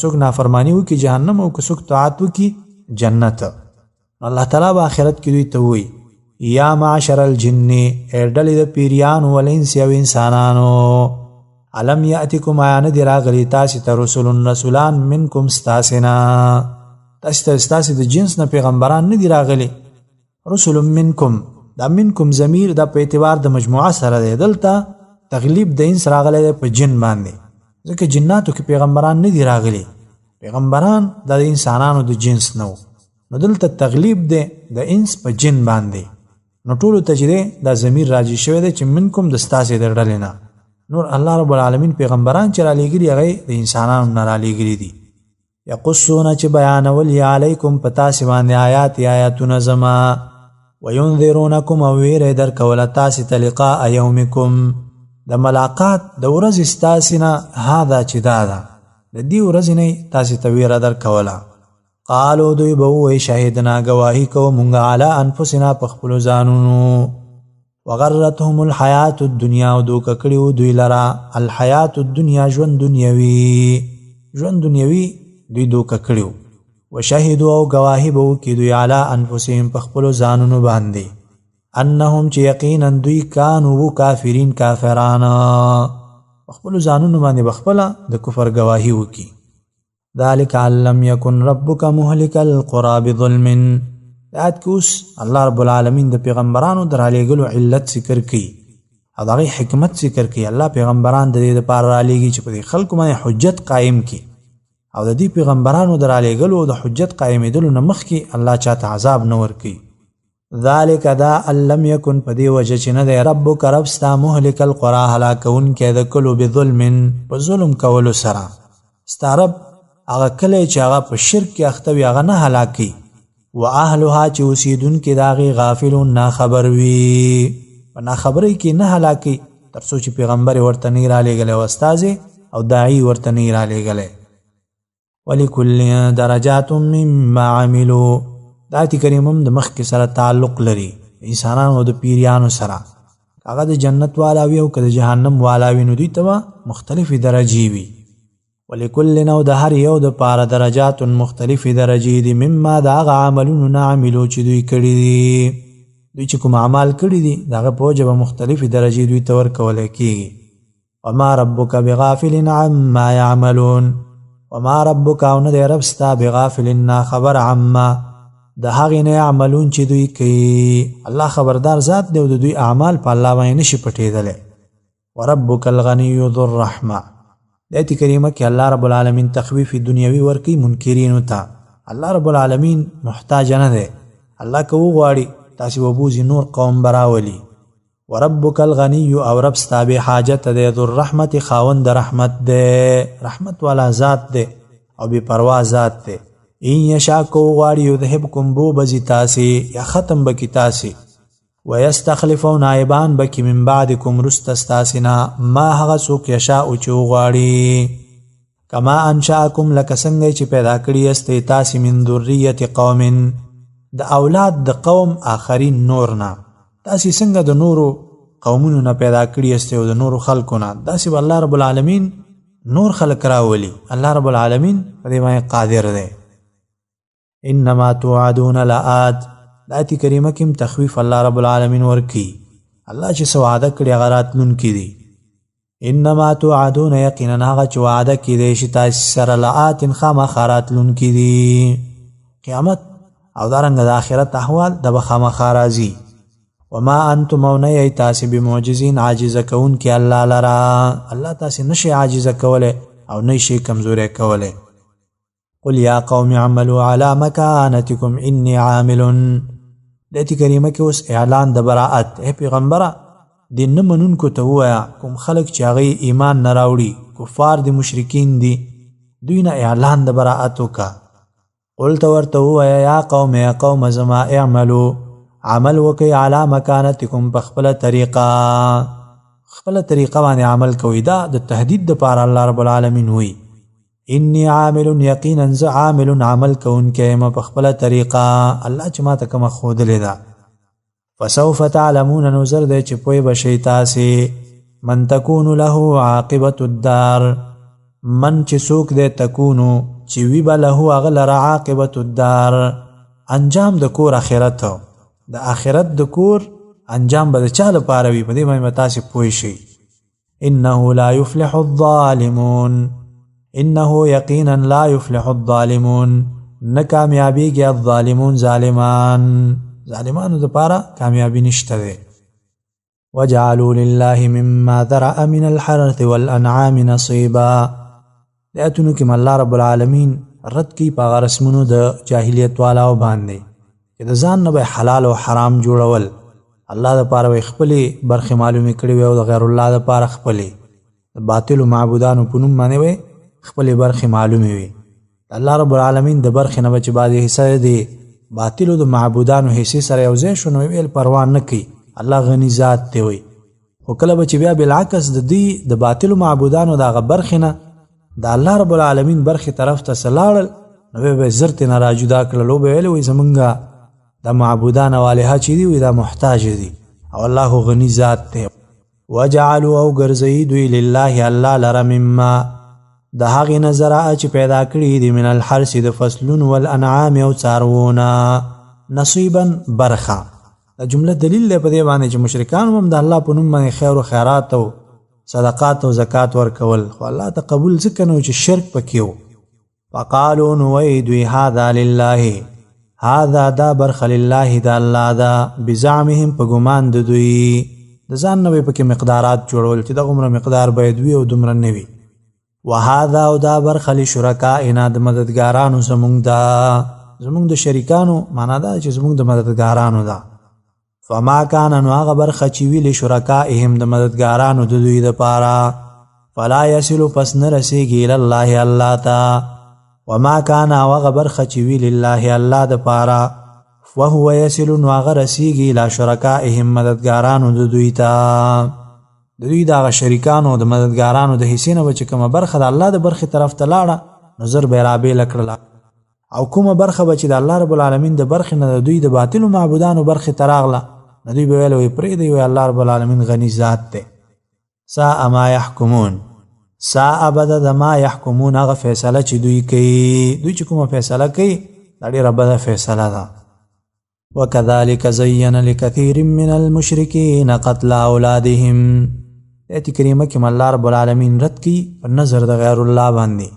څوک نافرمانی وکي جهنم او څوک طاعت وکي جنت الله تعالی په آخرت کې دوی ته وایي یا معاشر الجن ارډلې د پیریان او الانس او انسانانو علم یاتکم آیا نه دی راغلی تاسو ته رسولان منکم ستاسنا تاسو د جنس نه پیغمبران نه دی راغلی رسول منکم دا منکم ضمیر دا په اعتبار د مجموعه سره دی دلته تغلیب د انس راغلی په جن باندې ځکه جناتو کې پیغمبران نه دی راغلی پیغمبران د انسانانو د جنس نو دلته تغلیب دی د انس په جن باندې نو ټول ته چې دا ضمیر راځي شوی دی چې منکم د ستاسو د ډلې نه نور الله رب العالمین پیغمبران چې را لېږلي هغه د انسانانو نه را لېږلي دي یقصون چې بیانول علیکم په تاسو باندې آیاتونه زما وینذرونکم او ویره درکوله تاسو ته لقاء یومکم د ملاقات د ورځې ستاسو نه هاذا چې دا ده د دې ورځې نه تاسو ته ویره درکوله قالو دوی به وایي شهیدنا گواهی کوو مونږ علی انفسنا په خپلو ځانونو وغرتهم الحیات الدنیا او دوکه کړي دوی لرا الحیات الدنیا ژوند دنیوي دوی دوکه کړي وشهدوا او گواهی به وکړي دوی علی انفسهم په خپلو ځانونو باندې انهم چې یقینا دوی کانوا کافرین کافران په خپلو ځانونو باندې بخپله د کفر گواهی وکړي ذلك علم يكن ربك مهلك القرى بظلم آیت کې اوس الله رب العالمین د پیغمبرانو درالېږلو علت ذکر کوي او د هغې حکمت ذکر کوي الله پیغمبران د دې دپاره رالېږي چې په دې خلکو باندې حجت قایم کړي او د دې پیغمبرانو درالېږلو او د حجت قایمېدلو نه مخکې الله چاته عذاب نه ورکوي ذلك دا لم يكن په دې وجه چې نه دی ربک رب ستا مهلک القرى هلاکونکی د کلو بظلم په ظلم کولو سره ستا رب هغه کلی چې هغه په شرک کې اخته وي هغه نه هلاکي و اهلها چې اوسیدونکي د هغې غافلون ناخبر وي په ناخبرۍ کې نه هلاکي تر څو چې پیغمبر یې ورته نه رالېږلی او استازی او داعي ورته نه رالېږلی ولکل درجات مما عملو د آیت کریم هم د مخکې سره تعلق لري انسانانو او د پیریانو سره هغه د جنت والا وي او که د جهنم والا وي نو دوی ته به مختلفې درجې وي ولکل نو د هر یو د پاره درجات مختلفې درجې دي مما د هغه عملونو نه عملو چې دوی کړي دي دوی چې کوم اعمال کړي دي د هغه په وجه به مختلفې درجې دوی ته ورکولی کېږي وما ربک بغافل عما یعملون وما ربک او نه دی رب ستا بغافل ناخبر عما د هغې نه یعملون چې دوی کوي الله خبردار ذات دی او د دوی اعمال په الله باندې نشي پټېدلی وربک الغنی ذو الرحمه د آیت کریمه کې الله رب العالمین تخویف دنیوي ورکوي منکرینو ته الله رب العالمین محتاج نه دی الله که وغواړي تاسې وبوځي نور قوم به راولي وربک الغنی او رب ستا بې حاجته دی ذو الرحمت خاوند د رحمت دی رحمت والا ذات دی او بې پروا ذات دی این یشا که وغواړي یذهبکم بوبځي تاسې یا ختم به کړي تاسې ويستخلفوا نائبان بکی من بعدکم رست استاسنا ما هغه څوک یشاء چې وغواړي کما انشاءکم لکه څنګه چې پیدا کړي یاستئ تاسې من ذریة قوم د اولاد د قوم آخرین نور نه تاسې څنګه د نورو قومونو نه پیدا کړي یاستئ او د نورو خلکو نه داسې به الله رب العالمین نور خلک راولي الله رب العالمین په دې باندې قادر دی انما توعدون لآت د آیت کریمه کې تخویف الله رب العالمین ورکی الله چې څه وعده کړي هغه راتلونکي دي. انما توعدون یقینا هغه چې وعده کړي شي تاسو سره لآت خامخا راتلونکي دي. قیامت او دارنګه د آخرت احوال د به خامخا راځي. وما انتم نه تاسو بمعجزین عاجزه کوونکي الله لرا. الله تاسو نشي عاجزه کوله او نه شي کمزوري کوله. قل یا قوم اعملوا على مكانتكم اني عامل. دته کریمه کې اوس اعلان د براءت. اے پیغمبره دین نه منونکو ته وایا کوم خلک چې هغه ایمان نه راوړي کفار دي مشرکین دي دوی نه اعلان د براءت وکا. قلت ورته وایا یا قوم زما اعملوا عمل وکي على مكانتكم بخپل طریقه باندې عمل کوي. دا د تهدید د پاره الله رب العالمین وی انی عامل یقینا ز عامل عمل کون کما بخپل طریقه الله چې ما ته کوم خود لیدا. فسوف تعلمون نظر دې چې پوي بشي تاسو من تكون له عاقبه الدار. من چې سوک دې تکونو چې وی به له اغلر عاقبه الدار انجام د کور اخرت. د آخرت د کور انجام به چا لپاره وي په دې باندې تاسو پوه شئ. انه لا يفلح الظالمون. انه یقینا لا يفلح الظالمون. نه کامیابیږي الظالمون ظالمانو لپاره کامیابی نشته ده. وجعلوا لله مما ذرأ من الحرث والانعام نصيبا. دایتونو کې الله رب العالمین رد کی په رسمونو د جاهلیت والاو باندې چې د ځان نه به حلال او حرام جوړول. الله د پاره خپل برخه معلومه کړی وي او د غیر الله د پاره خپل باطل معبودانو په نوم باندې وي خپل برخه معلومه وي. الله رب العالمین د برخه نه بچ باندې حصہ دی باطل د معبودانو حصے سره یو ځای شونه ویل پروا نه کوي. الله غنی ذات دی وي. خو کله بچ بیا بالعکس د دې د باطل معبودانو د برخه نه د الله رب العالمین برخه طرف ته سلاړل نو به زرت نه راجدا کړلو به ویل وي زمونږه د معبودان والها چې دی وي دا محتاج دي او الله غنی ذات دی. وجعلوا او ګرځي دوی لله الله لرا مما د هغه نظر چې پیدا کړی دي من الحرث د فصلون والانعام او څاروونه نصیبا برخه. دا جمله دلیل دی په دې باندې چې مشرکان هم د الله په نوم باندې خیر او خیرات او صدقات او زکات ورکول خو الله ته قبول ځکه نو چې شرک پکيو. فقالوا نويدوا هذا لله. هذا دا برخه لله دا الله دا بزعمهم په ګمان د دوی د ځان نوې پکې مقدارات جوړول چې دغه مقدار باید وي او دومره نه وي. وهذا او دا برخه لشرکائنا د مددګارانو زمونږ د شریکانو معنا دا چې زمونږ د مددګارانو دا. فما كان نو هغه برخه چې وی لشرکائهم د مددګارانو د دوی د پاره فلا يصل پس نه رسیږي الى الله الله تا. وما كان هغه برخه چې وی لله الله د پاره وهو يصل نو هغه رسیږي الى شرکائهم مددګارانو د دوی ته. د دوی د شریکانو د مددګارانو د حصے نه بچ کومه برخه د الله د برخه طرف ته لاړه نظر به رابې لکړه او کومه برخه بچ د الله رب العالمین د برخه نه د دوی د باطل معبودانو برخه تراغله دوی به ویل وي پرې دی وی الله رب العالمین غنی ذات دی. ساء ما يحكمون. ساء بدد ما يحكمون هغه فیصله چې دوی کوي. دوی چې کومه فیصله کوي دا ډیره بده فیصله ده. وكذلك زين لكثير من المشركين قتل اولادهم. ایت کریمه کې الله رب العالمین رد کی په نظر د غیر الله باندې.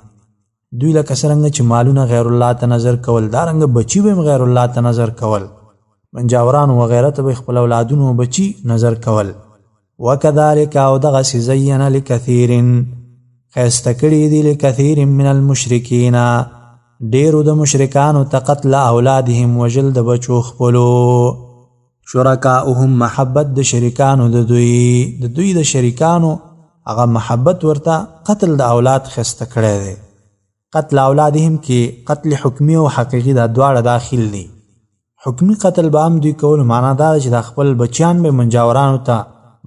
دوی لکه څنګه چې مالونه غیر الله ته نظر کول دارنګ بچي به غیر الله ته نظر کول منجاوران و غیره ته خپل اولادونو بچي نظر کول. وكذلك او دغه زين لكثير خستکړي دي لكثير من المشركين ډیرو د مشرکانو تقتل اولادهم وجل د بچو خپلو. شرکاؤهم محبت د شریکانو د دوی د شریکانو هغه محبت ورته قتل د اولاد خسته کړي دي. قتل اولادهم کې قتل حکمی او حقیقی دا دواړه داخل دي. حکمی قتل به هم دوی کول معنا دا چې د خپل بچیان به منجاورانو ته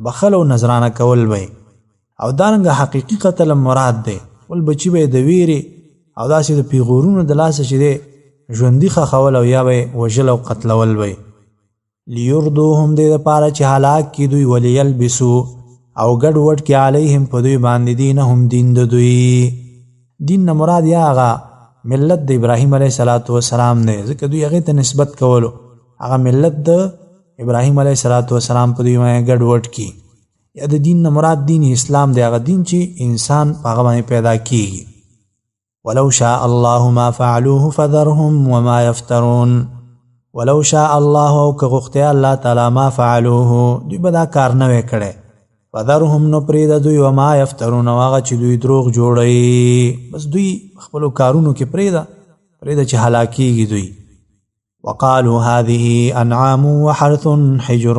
بخل او نظرانه کول وي او دارنګه حقیقی قتل مراد دی. ول بچی به د ویری او داسې د پیغورونو د لاسه چې دی ژوندي خول او یا به وجل او قتلول وي. لیردوهم دې لپاره چې هلاک کی دوی وليلبسو او ګډ وډ کې علیهم په دوی باندې دینهم دین د دوی. دین نه مراد یا هغه ملت د ابراهیم علیه السلام نه ځکه دوی هغه ته نسبت کولو هغه ملت د ابراهیم علیه السلام په دوی باندې ګډوډ کی. یا د دین نه مراد دین اسلام دی، هغه دین چې انسان په هغه باندې پیدا کیږي. ولو شاء الله ما فعلوه فذرهم وما يفترون. ولو شاء الله او که غوښتي الله تعالی ما فعلوه دوی به دا کار نه وی کړی، فذرهم نو پرېږده دوی وما يفترون او هغه چې دوی دروغ جوړوي، بس دوی خپلو کارونو کې پرېږده چې هلاکیږي دوی. وقالوا هذه انعام وحرث حجر.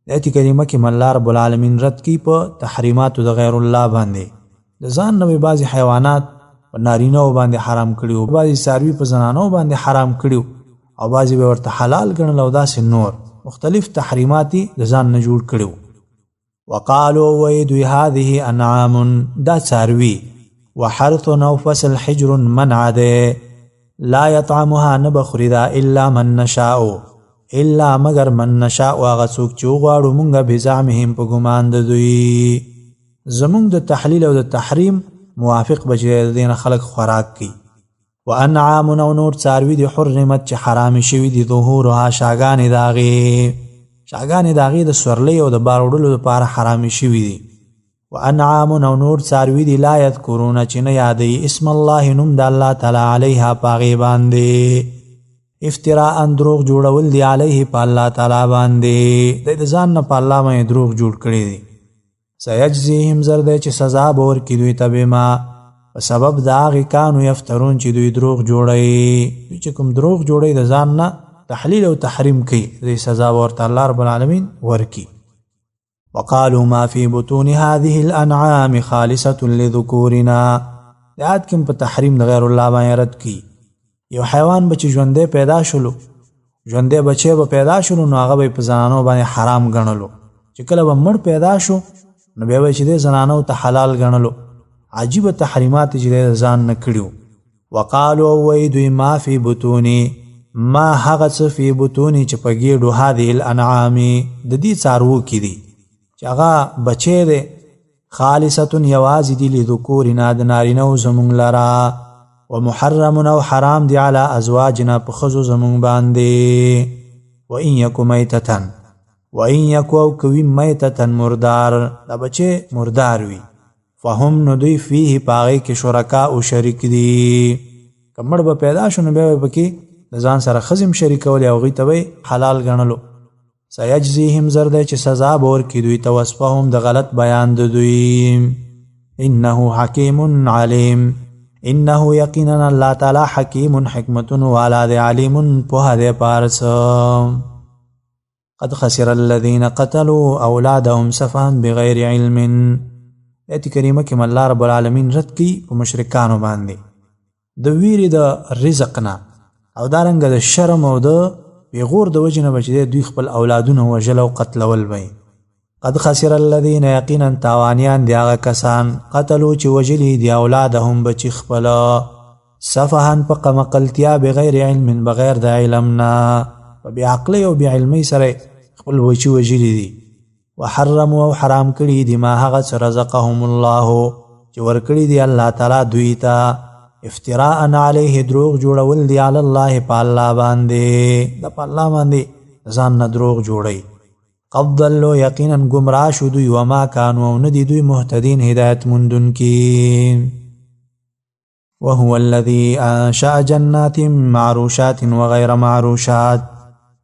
دایته کریمه کې الله رب العالمین رد کی په تحریماتو د غیر الله باندې. د ځان نه بعضې حیوانات په نارینهو باندې حرام کړي، بعضې څاروي په زنانو باندې حرام کړي، او بعضې به ورته حلال ګڼل، او داسې نور مختلف تحریمات د ځان نه جوړ کړي. وقالوا وی دوی هذه انعام دا څاروي، وحرث او فصل حجر منع ده، لا يطعمها نبخری دا الا من نشاء، الا مگر من نشاء هغه څوک چې وغواړو مونږ بزعمهم په ګمان د دوی. زمونږ د تحلیل او د تحریم موافق بچ د دین خلق خوراک کی. وانعام او نور څاروي دي حرمت چې حرام شوي دي ظهورها شاګانې داغې د سورلۍ او د بار وړلو لپاره حرام شوي دي. وانعام او نور څاروي دي لا یذکرون چې نه یادوي اسم الله نوم د الله تعالی علیها په هغې باندې، افتراء دروغ جوړول دی علیه په الله تعالی باندې، د ځان نه په الله باندې دروغ جوړ کړي دي. سیجزیهم زر دی چې سزا به ورکړي دوی ته بما په سبب د هغې کانو یفترون چې دوی دروغ جوړوي. دوی چې کوم دروغ جوړوي د ځان نه تحلیل او تحریم کوي، د سزا به ورته الله رب العالمین ورکړي. وقالوا ما في بطون هذه الانعام خالصة لذكورنا. د آیات کې په تحریم د غیر الله باندې رد کی. یو حیوان به چې ژوندی پیدا شلو، ژوندی بچی به پیدا شلو، نو هغه به په زنانو باندې حرام ګڼلو، چې کله به مړ پیدا شو نو بیا به چې د زنانو ته حلال ګڼلو. عجیبه تحریمات چې د ځان نه کړیو. وقالوا وی دوی ما فی بطونی، ما هغه څه فی بطونی چې په ګېډو هذه الانعام د دې څاروو کې دي چې هغه بچی دی، خالصتون یوازې دي لذکورنا د نارینهو زمونږ لره، ومحرم او حرام دی علی ازواجنا په ښځو زمونږ باندې. وان یکو میتتن، وان یکو او کوي میتتن مردار، دا بچی مردار وي، فهم نو دوی فیه په هغې کې شرکا او شریک دي. که مړ به پیدا شو نو بیا به پکې د ځان سره ښځې هم شریکولې او هغوی ته به حلال ګڼلو. سیجزیهم زر دی چې سزا به ورکړي دوی ته وصفهم د غلط بیان د دوی. انه حکیم علیم، انه یقینا الله تعالی حکیم حکمت والا دی، علیم پوهه دی په هر څه. قد خسر الذین قتلوا اولادهم سفها بغیر علم. ایت کریمه کې الله رب العالمین رد کی په مشرکانو باندې د ویری د رزق نه او دارنګه د شرم او د پیغور د وجنه بچی دوی خپل اولادونه وژل او قتلول وي. قد خسر الذين یقینا تاوانیان دی هغه کسان قتلوا چې وجلی دی اولادهم بچی خپل سفها په قمقلتیا بغیر علم بغیر د علم نه، په بعقلی او بعلمی سره خپل بچی وجلی دی. وحرموا او حرام کړي دي ما هغه څه رزقهم الله چې ورکړي دي الله تعالی دوی ته، افتراء علیه دروغ جوړول دی علی الله په الله باندې، د په الله باندې ځان نه دروغ جوړي. قد ضلوا یقینا گمراه شو دوی، وما كانوا او ندي دوی مهتدین هدایت مندونکي. وهو الذي انشأ جنات معروشات وغير معروشات.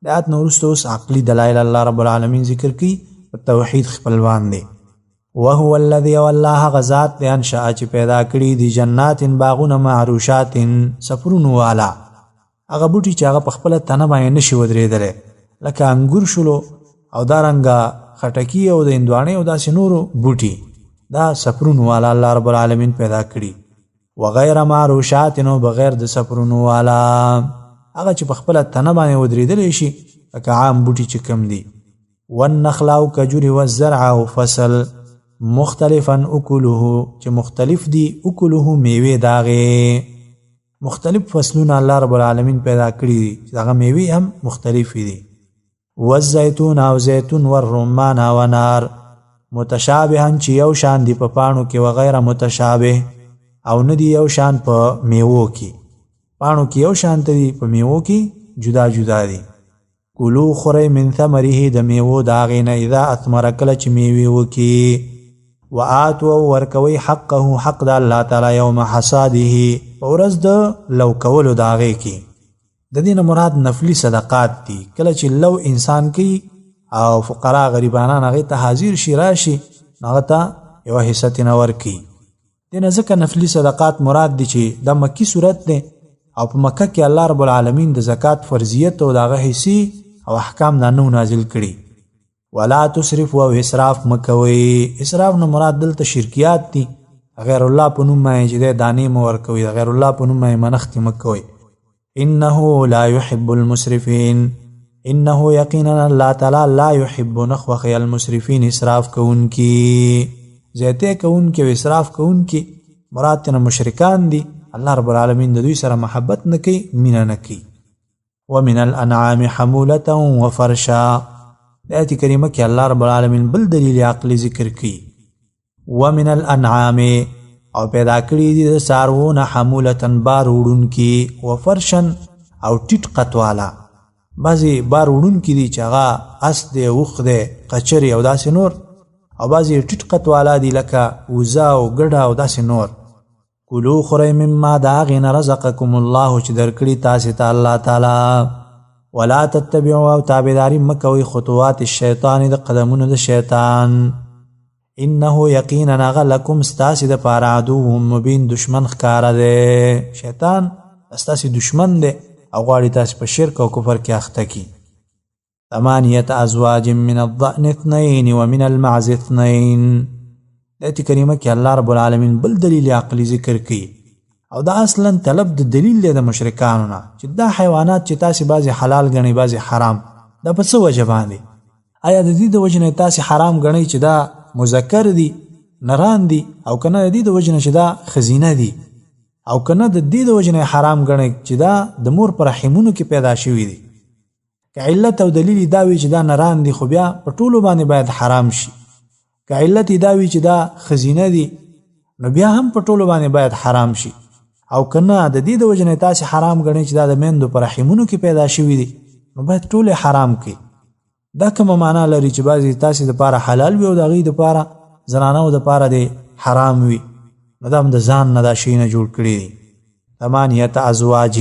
دات نورستوس عقلی دلائل الله رب العالمین ذکر کی توحید خپلوان دی. وهو الذي والله غزات انشأ چې پیدا کړي دي جنات باغونه معروشات سفرونو والا، هغه بوټي چې هغه په خپل تنه باندې نشي ودرېدل، لکه انګور شلو او دارنګه خټکی او د اندوانې او داسې نورو بوټي، دا سفرونو والا الله رب العالمین پیدا کړي. وغیر معروشات نو بغیر د سفرونو والا، هغه چې په خپل تنه باندې ودرېدل شي لکه عام بوټي چې کم دي. والنخل او کجور والزرع او فصل مختلفا اکله چې مختلف دي، اکله میوه داغه مختلف فصلونه الله رب العالمین پیدا کړی دي چې هغه میوه هم مختلف دي. والزیتون او زیتون والرمان او نار متشابها چې یو شان دي په پانو کې، وغیره متشابه او ندي یو شان په میوه کې، پانو کې یو شان دي په میوه کې جدا جدا دي. کلو خورئ من ثمره د میوو د هغې نه اذا اثمره کله چې میوې وکړي وآتو ورکوئ حقه حق د الله تعالی یوم حصاده په ورځ د لو کولو د هغې کې د دې نه مراد نفلي صدقات دي کله چې لو انسان کوي او فقرا غریبانان هغې ته حاضر شي راشي هغه ته یوه حصه ترې نه ورکړي دې نه ځکه نفلي صدقات مراد دي چې دا مکي صورت دی او په مکه کې الله رب العالمین د زکات فرضیت او د هغه حصې او احکام دا نو نازل کړي ولا تسرفوا او اسراف مکوئ اسراف نه مراد دلته شرکیات دي غیر الله په نوم باندې چې د دانې مه ورکوئ د غیر الله په نوم باندې منښتې مه کوئ انه لا يحب المسرفين انه یقینا الله تعالی لا يحب نخوخي المسرفين اسراف کوونکي زیاته کوونکي او اسراف کوونکي مراد تنه مشرکان دي الله رب العالمین د دوی سره محبت نه کوي مینه نه کوي ومن الانعام حمولة وفرشا د آیت کریمه کې الله رب العالمین بل دلیل عقلی ذکر کوي ومن الانعام او پیدا کړي دي د څاروونه حمولتن بار وړونکي وفرشن او ټیټ قطواله بعضې بار وړونکي دي چې هغه اس دی اوښ دی قچرې او داسې نور او بعضې ټیټ قطواله دي لکه وزه او ګډه او داسې نور کلو خورئ مما د هغې نه رزقکم الله چې درکړي تاسې ته الله تعالی ولا تتبعوا او تابعداري مه کوئ خطوات الشیطان د قدمونو د شیطان انه یقینا هغه لکم ستاسې دپاره عدو مبین دشمن ښکاره دی شیطان ستاسې دشمن دی او غواړي تاسې په شرک او کفر کې اخته کي 8 ازواج من الضأن 2 ومن المعز 2 د آیت کریمه کې الله رب العالمین بل دلیل عقلی ذکر کوي او دا اصلا طلب د دلیل دی د مشرکانو نه چې دا حیوانات چې تاسې بعضې حلال ګڼئ بعضې حرام دا په څه وجه باندې آیا د دې د وجې نه تاسې حرام ګڼئ چې دا مذکر دي نران دي او کنه د دې د وجې نه چې دا ښځینه دي او کنه د دې د وجې نه حرام ګڼئ چې دا د مور په رحمونو کې پیدا شوي دي که علت او دلیل دا وي چې دا نران دي خو بیا په ټولو باندې باید حرام شي که علت دا وي چې دا ښځینه دي نو بیا هم په ټولو باندې باید حرام شي او کنه د دې د وجې نه تاسې حرام ګڼئ چې دا د میندو په رحمونو کې پیدا شوي دي نو باید ټولې حرام کړي دا کومه معنا لري چې بعضې تاسې دپاره حلال وي او د هغوی دپاره زنانو دپاره د حرام وي نو دا هم د ځان نه دا شیونه جوړ کړي دي 8 ازواج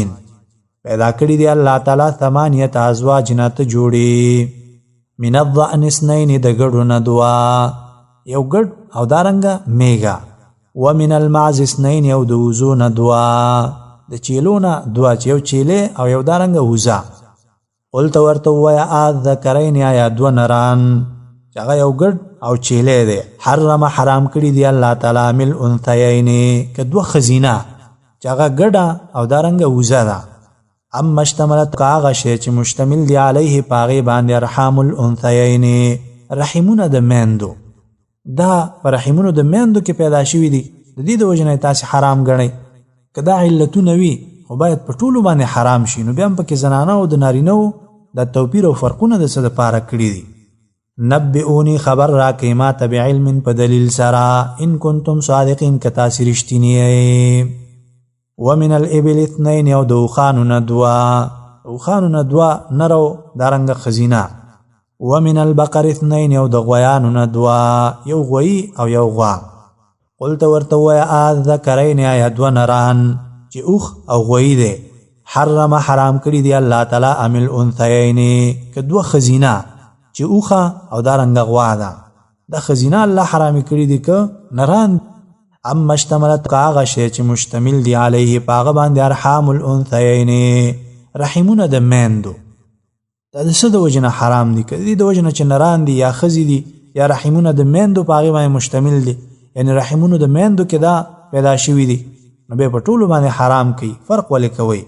پیدا کړي دي الله تعالی 8 ازواج نه ته جوړي من الضأن 2 د ګډو نه 2 یو ګډ او دارنګه میږه ومن المعز 2 او د وزو نه 2 د چیلو نه 2 چې یو چیلې او یو دارنګه وزه قلت ورته ووایه اذکرین آیا 2 نران چې هغه یو ګډ او چیلې دی حرم حرام کړي دی الله تعالی مل انثیین که 2 ښځینه چې هغه ګډه او دارنګه وزه ده اما اشتملت که هغه شی چې مشتمل دی علیه په هغې باندې ارحام الانثیین رحمونه د میندو دا په رحمونو د میندو کې پیدا شوي دي د دې د وجې نه تاسې حرام ګڼئ که دا علتونه وي خو باید په ټولو باندې حرام شي نو بیا هم پکې زنانه او د نارینهو دا توپیر او فرقونه د څه دپاره کړي دي نبئوني خبر راکئ ما ته بعلم په دلیل سره ان کنتم صادقین که تاسې رښتیني ومن الابل 2 او د اوښانو نه 2 اوښانو نه 2 نر او دارنګه ښځینه ومن البقر 2 او د غویانو نه 2 یو غویي او یو غوا قلت ورته ووایه اذکرین آیا 2 نران چې اوښ او غویي دی حرم حرام کړي دی الله تعالی ام الانثیین که 2 ښځینه چې اوښه او دارنګه غوا ده دا ښځینه الله حرامي کړي دي که نران اما اشتملت که هغه شی چې مشتمل دی علیه په هغه باندې ارحام الانثیین رحمونه د میندو دا د څه د وجې نه حرام دي که د دې د وجې نه چې نران دي یا ښځې دي یا رحمونه د میندو په هغې باندې مشتمل دي یعنې رحمونو د میندو کې دا پیدا شوي دي نو بیا په ټولو باندې حرام کوي فرق ولې کوئ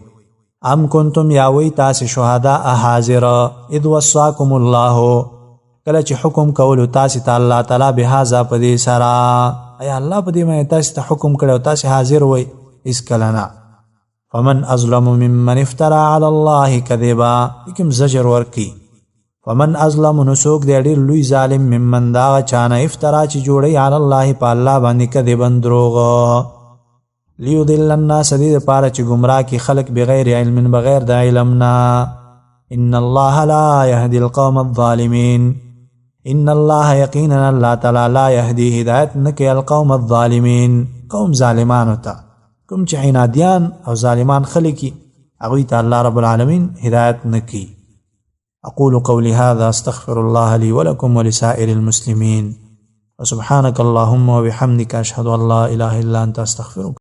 ام کنتم یا وی تاسې شهداء حاضره اذ وصاکم الله کله چې حکم کولو تاسې ته الله تعالی بهذا په دې سره ایا الله په دې باندې تاسې ته حکم کړی او تاسې حاضر وئ هېڅکله نه فمن اظلم ممن افترى على الله کذبا کوم زجر ورکي فمن اظلم نو څوک دی ډېر لوی ظالم ممن دا هغه چا نه افترا چې جوړوي علی الله په الله باندې کذبا دروغ لیضل الناس دې دپاره چې ګمراه کړي خلک بغیر علم بغیر د علم نه ان الله لا يهدي القوم الظالمين. ان الله یقینا الله تعالی لا يهدي هدایت نکي القوم الظالمين قوم ظالمانو ته، کوم چې عنادیان او ظالمان خلقي هغوی ته الله رب العالمین هدایت نکي. اقول قولي هذا استغفر الله لي ولكم ولسائر المسلمين وسبحانك اللهم وبحمدك اشهد ان لا اله الا انت استغفرك.